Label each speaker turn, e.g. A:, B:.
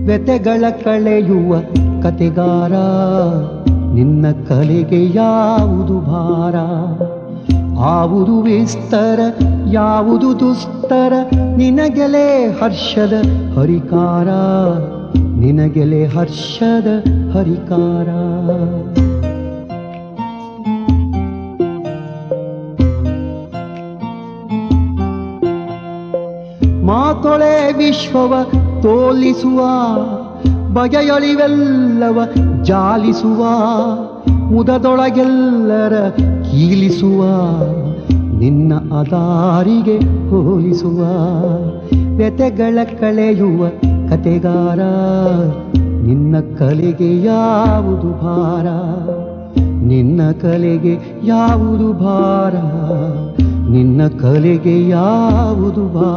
A: ವ್ಯತೆಗಳ ಕಳೆಯುವ ಕತೆಗಾರ, ನಿನ್ನ ಕಲೆಗೆ ಯಾವುದು ಭಾರ? ಆವುದು ವಿಸ್ತರ, ಯಾವುದು ದುಸ್ತರ, ನಿನಗೆಲೆ ಹರ್ಷದ ಹರಿಕಾರ, ನಿನಗೆಲೆ ಹರ್ಷದ ಹರಿಕಾರ. ಮಾತೊಳೆ ವಿಶ್ವವ ತೋಲಿಸುವ, ಬಗೆಯೊಳಿವೆಲ್ಲವ ಜಾಲಿಸುವ, ಮುದದೊಳಗೆಲ್ಲರ ಕೀಲಿಸುವ, ನಿನ್ನ ಅದಾರಿಗೆ ಹೋಲಿಸುವ. ವ್ಯತೆಗಳ ಕಳೆಯುವ ಕತೆಗಾರ, ನಿನ್ನ ಕಲೆಗೆ ಯಾವುದು ಭಾರ? ನಿನ್ನ ಕಲೆಗೆ ಯಾವುದು ಭಾರ? ನಿನ್ನ ಕಲೆಗೆ ಯಾವುದು ಭಾರ?